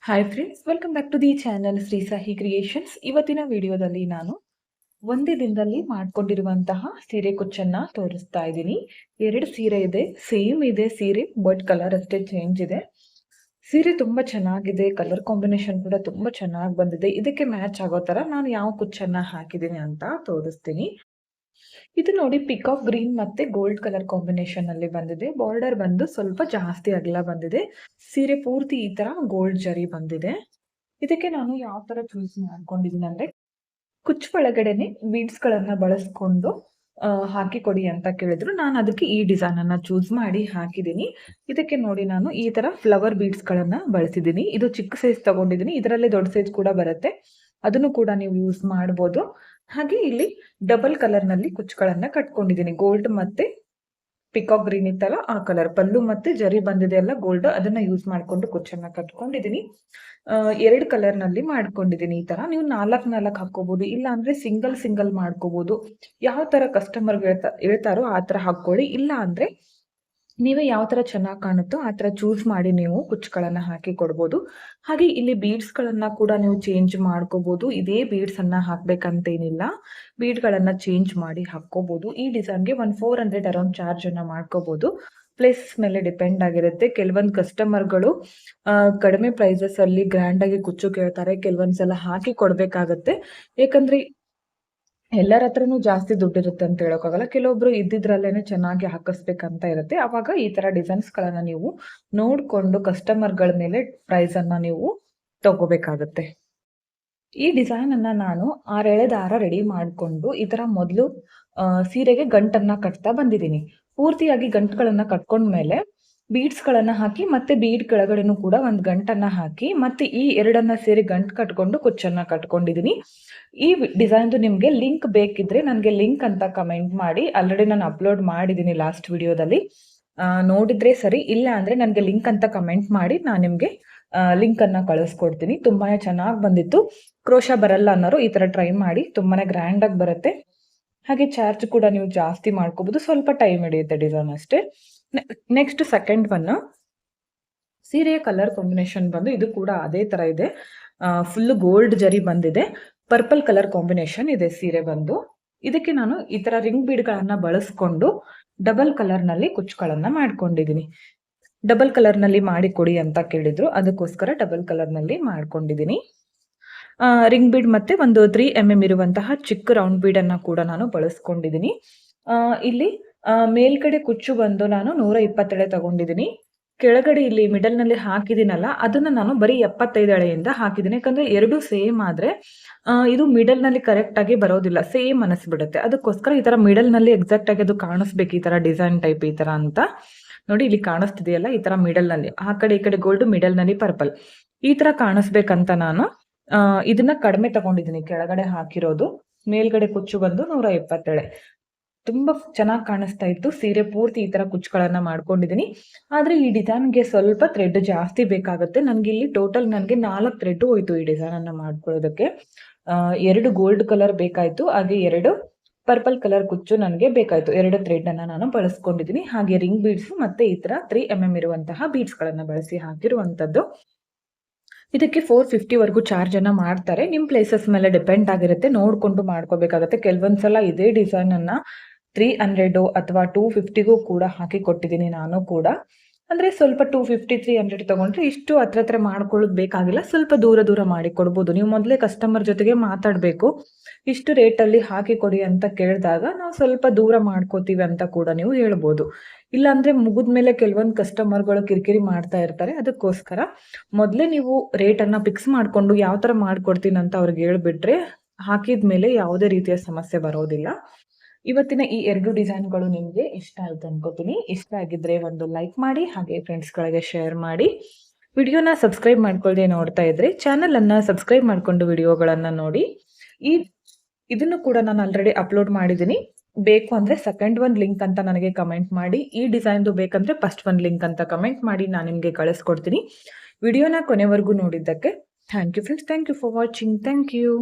Hi friends, welcome back to the channel Shri Sahi creations. ಇವತ್ತಿನ ವಿಡಿಯೋದಲ್ಲಿ ನಾನು ಒಂದೇ ದಿನದಲ್ಲಿ ಮಾಡ್ಕೊಂಡಿರುವಂತಹ ಸೀರೆ ಕುಚ್ಚನ್ನ ತೋರಿಸ್ತಾ ಇದ್ದೀನಿ. 2 ಸೀರೆ ಇದೆ, ಸೇಮ್ ಇದೆ ಸೀರೆ, ಬಟ್ ಕಲರ್ ಅಷ್ಟೇ ಚೇಂಜ್ ಇದೆ. ಸೀರೆ ತುಂಬಾ ಚೆನ್ನಾಗಿದೆ, ಕಲರ್ ಕಾಂಬಿನೇಷನ್ ಕೂಡ ತುಂಬಾ ಚೆನ್ನಾಗಿ ಬಂದಿದೆ. ಇದಕ್ಕೆ ಮ್ಯಾಚ್ ಆಗೋ ತರ ನಾನು ಯಾವ ಕುಚ್ಚನ್ನ ಹಾಕಿದ್ದೀನಿ ಅಂತ ತೋರಿಸ್ತೀನಿ. ಇದು ನೋಡಿ, ಪಿಕಾಕ್ ಗ್ರೀನ್ ಮತ್ತೆ ಗೋಲ್ಡ್ ಕಲರ್ ಕಾಂಬಿನೇಷನ್ ಅಲ್ಲಿ ಬಂದಿದೆ. ಬಾರ್ಡರ್ ಬಂದು ಸ್ವಲ್ಪ ಜಾಸ್ತಿ ಅಗಲ ಬಂದಿದೆ. ಸೀರೆ ಪೂರ್ತಿ ಈ ತರ ಗೋಲ್ಡ್ ಜರಿ ಬಂದಿದೆ. ಇದಕ್ಕೆ ನಾನು ಯಾವ ತರ ಚೂಸ್ ಮಾಡ್ಕೊಂಡಿದ್ದೀನಿ ಅಂದ್ರೆ, ಕುಚ್ಚು ಒಳಗಡೆನೆ ಬೀಡ್ಸ್ ಗಳನ್ನ ಬಳಸ್ಕೊಂಡು ಹಾಕಿ ಕೊಡಿ ಅಂತ ಕೇಳಿದ್ರು. ನಾನು ಅದಕ್ಕೆ ಈ ಡಿಸೈನ್ ಅನ್ನ ಚೂಸ್ ಮಾಡಿ ಹಾಕಿದ್ದೀನಿ. ಇದಕ್ಕೆ ನೋಡಿ, ನಾನು ಈ ತರ ಫ್ಲವರ್ ಬೀಡ್ಸ್ ಗಳನ್ನ ಬಳಸಿದ್ದೀನಿ. ಇದು ಚಿಕ್ಕ ಸೈಜ್ ತಗೊಂಡಿದ್ದೀನಿ, ಇದರಲ್ಲೇ ದೊಡ್ಡ ಸೈಜ್ ಕೂಡ ಬರುತ್ತೆ, ಅದನ್ನು ಕೂಡ ನೀವು ಯೂಸ್ ಮಾಡಬಹುದು. ಹಾಗೆ ಇಲ್ಲಿ ಡಬಲ್ ಕಲರ್ ನಲ್ಲಿ ಕುಚ್ಚುಗಳನ್ನ ಕಟ್ಕೊಂಡಿದ್ದೀನಿ. ಗೋಲ್ಡ್ ಮತ್ತೆ ಪಿಕಾಕ್ ಗ್ರೀನ್ ಇತ್ತಲ್ಲ ಆ ಕಲರ್, ಪಲ್ಲು ಮತ್ತೆ ಜರಿ ಬಂದಿದೆ ಅಲ್ಲ ಗೋಲ್ಡ್, ಅದನ್ನ ಯೂಸ್ ಮಾಡ್ಕೊಂಡು ಕುಚ್ಚನ್ನ ಕಟ್ಕೊಂಡಿದ್ದೀನಿ. 2 ಕಲರ್ ನಲ್ಲಿ ಮಾಡ್ಕೊಂಡಿದ್ದೀನಿ. ಈ ತರ ನೀವು 4 ಹಾಕೋಬಹುದು, ಇಲ್ಲ ಅಂದ್ರೆ ಸಿಂಗಲ್ ಮಾಡ್ಕೋಬಹುದು. ಯಾವ ತರ ಕಸ್ಟಮರ್ ಹೇಳ್ತಾರೋ ಆ ತರ ಹಾಕೊಳ್ಳಿ. ಇಲ್ಲ ಅಂದ್ರೆ ನೀವೇ ಯಾವ ತರ ಚೆನ್ನಾಗಿ ಕಾಣುತ್ತೋ ಆ ತರ ಚೂಸ್ ಮಾಡಿ ನೀವು ಕುಚ್ಚುಗಳನ್ನ ಹಾಕಿ ಕೊಡ್ಬೋದು. ಹಾಗೆ ಇಲ್ಲಿ ಬೀಡ್ಸ್ ಗಳನ್ನ ಕೂಡ ನೀವು ಚೇಂಜ್ ಮಾಡ್ಕೋಬಹುದು. ಇದೇ ಬೀಡ್ಸ್ ಅನ್ನ ಹಾಕ್ಬೇಕಂತೇನಿಲ್ಲ, ಬೀಡ್ ಗಳನ್ನ ಚೇಂಜ್ ಮಾಡಿ ಹಾಕೋಬಹುದು. ಈ ಡಿಸೈನ್ಗೆ 400 ಅರೌಂಡ್ ಚಾರ್ಜ್ ಅನ್ನ ಮಾಡ್ಕೋಬಹುದು. ಪ್ಲೇಸ್ ಮೇಲೆ ಡಿಪೆಂಡ್ ಆಗಿರುತ್ತೆ. ಕೆಲವೊಂದು ಕಸ್ಟಮರ್ಗಳು ಕಡಿಮೆ ಪ್ರೈಸಸ್ ಅಲ್ಲಿ ಗ್ರ್ಯಾಂಡ್ ಆಗಿ ಕುಚ್ಚು ಕೇಳ್ತಾರೆ, ಕೆಲವೊಂದ್ಸಲ ಹಾಕಿ ಕೊಡ್ಬೇಕಾಗತ್ತೆ. ಯಾಕಂದ್ರೆ ಎಲ್ಲರ ಹತ್ರನೂ ಜಾಸ್ತಿ ದುಡ್ಡಿರುತ್ತೆ ಅಂತ ಹೇಳೋಕ್ಕಾಗಲ್ಲ. ಕೆಲವೊಬ್ರು ಇದ್ದಿದ್ರಲ್ಲೇನೆ ಚೆನ್ನಾಗಿ ಹಾಕಿಸ್ಬೇಕಂತ ಇರುತ್ತೆ. ಅವಾಗ ಈ ತರ ಡಿಸೈನ್ಸ್ ಗಳನ್ನ ನೀವು ನೋಡ್ಕೊಂಡು ಕಸ್ಟಮರ್ಗಳ ಮೇಲೆ ಪ್ರೈಸ್ ಅನ್ನ ನೀವು ತಗೋಬೇಕಾಗತ್ತೆ. ಈ ಡಿಸೈನ್ ಅನ್ನ ನಾನು 6 ಎಳೆ ದಾರ ರೆಡಿ ಮಾಡಿಕೊಂಡು ಈ ತರ ಮೊದಲು ಸೀರೆಗೆ ಗಂಟನ್ನ ಕಟ್ತಾ ಬಂದಿದ್ದೀನಿ. ಪೂರ್ತಿಯಾಗಿ ಗಂಟುಗಳನ್ನ ಕಟ್ಕೊಂಡ್ಮೇಲೆ ಬೀಡ್ಸ್ ಗಳನ್ನ ಹಾಕಿ ಮತ್ತೆ ಬೀಡ್ ಕೆಳಗಡೆನೂ ಕೂಡ ಒಂದು ಗಂಟನ್ನ ಹಾಕಿ ಮತ್ತೆ ಈ ಎರಡನ್ನ ಸೇರಿ ಗಂಟು ಕಟ್ಕೊಂಡು ಕುಚ್ಚನ್ನ ಕಟ್ಕೊಂಡಿದ್ದೀನಿ. ಈ ಡಿಸೈನ್ದು ನಿಮ್ಗೆ ಲಿಂಕ್ ಬೇಕಿದ್ರೆ ನನಗೆ ಲಿಂಕ್ ಅಂತ ಕಮೆಂಟ್ ಮಾಡಿ. ಆಲ್ರೆಡಿ ನಾನು ಅಪ್ಲೋಡ್ ಮಾಡಿದ್ದೀನಿ ಲಾಸ್ಟ್ ವಿಡಿಯೋದಲ್ಲಿ, ನೋಡಿದ್ರೆ ಸರಿ. ಇಲ್ಲ ಅಂದ್ರೆ ನನಗೆ ಲಿಂಕ್ ಅಂತ ಕಮೆಂಟ್ ಮಾಡಿ, ನಾನು ನಿಮ್ಗೆ ಲಿಂಕ್ ಅನ್ನ ಕಳಿಸ್ಕೊಡ್ತೀನಿ. ತುಂಬಾನೇ ಚೆನ್ನಾಗಿ ಬಂದಿತ್ತು. ಕ್ರೋಶ ಬರಲ್ಲ ಅನ್ನೋರು ಈ ತರ ಟ್ರೈ ಮಾಡಿ, ತುಂಬಾನೇ ಗ್ರ್ಯಾಂಡ್ ಆಗಿ ಬರುತ್ತೆ. ಹಾಗೆ ಚಾರ್ಜ್ ಕೂಡ ನೀವು ಜಾಸ್ತಿ ಮಾಡ್ಕೋಬಹುದು, ಸ್ವಲ್ಪ ಟೈಮ್ ಹಿಡಿಯುತ್ತೆ ಡಿಸೈನ್ ಅಷ್ಟೇ. ನೆಕ್ಸ್ಟ್ ಸೆಕೆಂಡ್ ಒನ್, ಸೀರೆಯ ಕಲರ್ ಕಾಂಬಿನೇಷನ್ ಬಂದು ಇದು ಕೂಡ ಅದೇ ತರ ಇದೆ. ಫುಲ್ ಗೋಲ್ಡ್ ಜರಿ ಬಂದಿದೆ, ಪರ್ಪಲ್ ಕಲರ್ ಕಾಂಬಿನೇಷನ್ ಇದೆ ಸೀರೆ ಬಂದು. ಇದಕ್ಕೆ ನಾನು ಈ ತರ ರಿಂಗ್ ಬೀಡ್ಗಳನ್ನ ಬಳಸ್ಕೊಂಡು ಡಬಲ್ ಕಲರ್ ನಲ್ಲಿ ಕುಚ್ಚುಗಳನ್ನ ಮಾಡ್ಕೊಂಡಿದ್ದೀನಿ. ಡಬಲ್ ಕಲರ್ ನಲ್ಲಿ ಮಾಡಿ ಕೊಡಿ ಅಂತ ಕೇಳಿದ್ರು, ಅದಕ್ಕೋಸ್ಕರ ಡಬಲ್ ಕಲರ್ ನಲ್ಲಿ ಮಾಡ್ಕೊಂಡಿದ್ದೀನಿ. ರಿಂಗ್ ಬೀಡ್ ಮತ್ತೆ ಒಂದು 3 mm ಇರುವಂತಹ ಚಿಕ್ಕ ರೌಂಡ್ ಬೀಡ್ ಅನ್ನ ಕೂಡ ನಾನು ಬಳಸ್ಕೊಂಡಿದ್ದೀನಿ. ಇಲ್ಲಿ ಮೇಲ್ಗಡೆ ಕುಚ್ಚು ಬಂದು ನಾನು 120 ಎಳೆ ತಗೊಂಡಿದ್ದೀನಿ. ಕೆಳಗಡೆ ಇಲ್ಲಿ ಮಿಡಲ್ ನಲ್ಲಿ ಹಾಕಿದಿನಲ್ಲ ಅದನ್ನ ನಾನು ಬರೀ 75 ಎಳೆಯಿಂದ ಹಾಕಿದ್ದೀನಿ. ಯಾಕಂದ್ರೆ ಎರಡು ಸೇಮ್ ಆದ್ರೆ ಇದು ಮಿಡಲ್ ನಲ್ಲಿ ಕರೆಕ್ಟ್ ಆಗಿ ಬರೋದಿಲ್ಲ, ಸೇಮ್ ಅನಿಸ್ಬಿಡುತ್ತೆ. ಅದಕ್ಕೋಸ್ಕರ ಈ ತರ ಮಿಡಲ್ ನಲ್ಲಿ ಎಕ್ಸಾಕ್ಟ್ ಆಗಿ ಅದು ಕಾಣಿಸ್ಬೇಕು, ಈ ತರ ಡಿಸೈನ್ ಟೈಪ್ ಈ ತರ ಅಂತ. ನೋಡಿ ಇಲ್ಲಿ ಕಾಣಿಸ್ತಿದೆಯಲ್ಲ, ಈ ತರ ಮಿಡಲ್ ನಲ್ಲಿ ಆ ಕಡೆ ಈ ಕಡೆ ಗೋಲ್ಡ್, ಮಿಡಲ್ ನಲ್ಲಿ ಪರ್ಪಲ್, ಈ ತರ ಕಾಣಿಸ್ಬೇಕಂತ ನಾನು ಇದನ್ನ ಕಡಿಮೆ ತಗೊಂಡಿದ್ದೀನಿ. ಕೆಳಗಡೆ ಹಾಕಿರೋದು, ಮೇಲ್ಗಡೆ ಕುಚ್ಚು ಬಂದು 120 ಎಳೆ. ತುಂಬಾ ಚೆನ್ನಾಗಿ ಕಾಣಿಸ್ತಾ ಇತ್ತು. ಸೀರೆ ಪೂರ್ತಿ ಈ ತರ ಕುಚ್ಚುಗಳನ್ನ ಮಾಡ್ಕೊಂಡಿದ್ದೀನಿ. ಆದ್ರೆ ಈ ಡಿಸೈನ್ಗೆ ಸ್ವಲ್ಪ ಥ್ರೆಡ್ ಜಾಸ್ತಿ ಬೇಕಾಗುತ್ತೆ. ನನ್ಗೆ ಇಲ್ಲಿ ಟೋಟಲ್ ನನಗೆ 4 ಥ್ರೆಡ್ ಹೋಯ್ತು ಈ ಡಿಸೈನ್ ಅನ್ನ ಮಾಡ್ಕೊಳ್ಳೋದಕ್ಕೆ. 2 ಗೋಲ್ಡ್ ಕಲರ್ ಬೇಕಾಯ್ತು, ಹಾಗೆ 2 ಪರ್ಪಲ್ ಕಲರ್ ಕುಚ್ಚು ನನಗೆ ಬೇಕಾಯ್ತು. 2 ಥ್ರೆಡ್ ಅನ್ನ ನಾನು ಬಳಸ್ಕೊಂಡಿದ್ದೀನಿ. ಹಾಗೆ ರಿಂಗ್ ಬೀಡ್ಸ್ ಮತ್ತೆ ಈ ತರ 3 mm ಇರುವಂತಹ ಬೀಡ್ಸ್ ಗಳನ್ನ ಬಳಸಿ ಹಾಕಿರುವಂತದ್ದು. ಇದಕ್ಕೆ 450 ವರೆಗೂ ಚಾರ್ಜ್ ಅನ್ನ ಮಾಡ್ತಾರೆ. ನಿಮ್ ಪ್ಲೇಸಸ್ ಮೇಲೆ ಡಿಪೆಂಡ್ ಆಗಿರುತ್ತೆ, ನೋಡ್ಕೊಂಡು ಮಾಡ್ಕೋಬೇಕಾಗತ್ತೆ. ಕೆಲವೊಂದ್ಸಲ ಇದೇ ಡಿಸೈನ್ ಅನ್ನ 300 ಅಥವಾ 250ಗೂ ಕೂಡ ಹಾಕಿ ಕೊಟ್ಟಿದ್ದೀನಿ ನಾನು ಕೂಡ. ಅಂದ್ರೆ ಸ್ವಲ್ಪ 250 300 ತಗೊಂಡ್ರೆ ಇಷ್ಟು ಹತ್ರ ಮಾಡ್ಕೊಳ್ಳೋದು ಬೇಕಾಗಿಲ್ಲ, ಸ್ವಲ್ಪ ದೂರ ಮಾಡಿ ಕೊಡ್ಬೋದು. ನೀವು ಮೊದಲೇ ಕಸ್ಟಮರ್ ಜೊತೆಗೆ ಮಾತಾಡ್ಬೇಕು. ಇಷ್ಟು ರೇಟ್ ಅಲ್ಲಿ ಹಾಕಿ ಕೊಡಿ ಅಂತ ಕೇಳಿದಾಗ ನಾವು ಸ್ವಲ್ಪ ದೂರ ಮಾಡ್ಕೋತೀವಿ ಅಂತ ಕೂಡ ನೀವು ಹೇಳ್ಬೋದು. ಇಲ್ಲಾಂದ್ರೆ ಮುಗಿದ್ಮೇಲೆ ಕೆಲವೊಂದು ಕಸ್ಟಮರ್ಗಳು ಕಿರಿಕಿರಿ ಮಾಡ್ತಾ ಇರ್ತಾರೆ. ಅದಕ್ಕೋಸ್ಕರ ಮೊದಲೇ ನೀವು ರೇಟ್ ಅನ್ನ ಫಿಕ್ಸ್ ಮಾಡ್ಕೊಂಡು ಯಾವ ತರ ಮಾಡ್ಕೊಡ್ತೀನಿ ಅಂತ ಅವ್ರಿಗೆ ಹೇಳ್ಬಿಟ್ರೆ ಹಾಕಿದ್ಮೇಲೆ ಯಾವುದೇ ರೀತಿಯ ಸಮಸ್ಯೆ ಬರೋದಿಲ್ಲ. ಇವತ್ತಿನ ಈ 2 ಡಿಸೈನ್ಗಳು ನಿಮಗೆ ಇಷ್ಟ ಆಯ್ತು ಅನ್ಕೋತೀನಿ. ಇಷ್ಟ ಆಗಿದ್ರೆ ಒಂದು ಲೈಕ್ ಮಾಡಿ, ಹಾಗೆ ಫ್ರೆಂಡ್ಸ್ಗಳಿಗೆ ಶೇರ್ ಮಾಡಿ. ವಿಡಿಯೋನ ಸಬ್ಸ್ಕ್ರೈಬ್ ಮಾಡ್ಕೊಳ್ಳದೆ ನೋಡ್ತಾ ಇದ್ರೆ ಚಾನಲ್ ಅನ್ನ ಸಬ್ಸ್ಕ್ರೈಬ್ ಮಾಡ್ಕೊಂಡು ವಿಡಿಯೋಗಳನ್ನ ನೋಡಿ. ಇದನ್ನು ಕೂಡ ನಾನು ಆಲ್ರೆಡಿ ಅಪ್ಲೋಡ್ ಮಾಡಿದ್ದೀನಿ. ಬೇಕು ಅಂದ್ರೆ ಸೆಕೆಂಡ್ ಒನ್ ಲಿಂಕ್ ಅಂತ ನನಗೆ ಕಮೆಂಟ್ ಮಾಡಿ. ಈ ಡಿಸೈನ್ದು ಬೇಕಂದ್ರೆ ಫಸ್ಟ್ ಒನ್ ಲಿಂಕ್ ಅಂತ ಕಮೆಂಟ್ ಮಾಡಿ, ನಾನು ನಿಮಗೆ ಕಳಿಸ್ಕೊಡ್ತೀನಿ. ವಿಡಿಯೋನ ಕೊನೆವರೆಗೂ ನೋಡಿದ್ದಕ್ಕೆ thank you friends. Thank you for watching. Thank you.